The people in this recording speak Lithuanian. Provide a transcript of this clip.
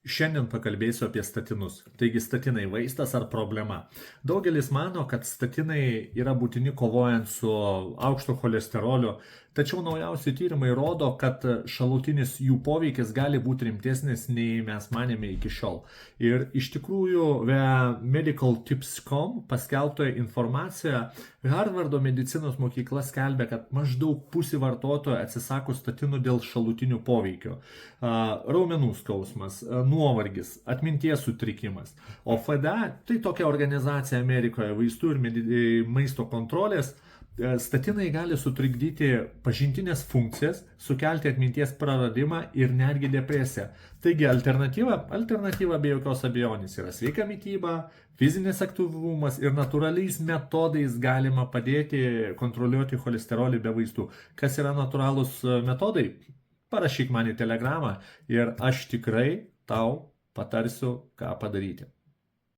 Šiandien pakalbėsiu apie statinus. Taigi statinai vaistas ar problema? Daugelis mano, kad statinai yra būtini kovojant su aukšto cholesteroliu, tačiau naujausi tyrimai rodo, kad šalutinis jų poveikis gali būti rimtesnis nei mes manėme iki šiol. Ir iš tikrųjų, medicaltips.com paskelbtoje informacijoje Harvardo medicinos mokykla skelbia, kad maždaug pusė vartotojų atsisako statinų dėl šalutinių poveikio. Raumenų skausmas, nuovargis, atminties sutrikimas. O FDA, tai tokia organizacija Amerikoje vaistų ir maisto kontrolės, statinai gali sutrikdyti pažintinės funkcijas, sukelti atminties praradimą ir netgi depresiją. Taigi alternatyva be jokios abejonės yra sveika mityba, fizinis aktyvumas ir natūraliais metodais galima padėti kontroliuoti cholesterolį be vaistų. Kas yra natūralūs metodai? Parašyk man į telegramą ir aš tikrai tau patarsiu, ką padaryti.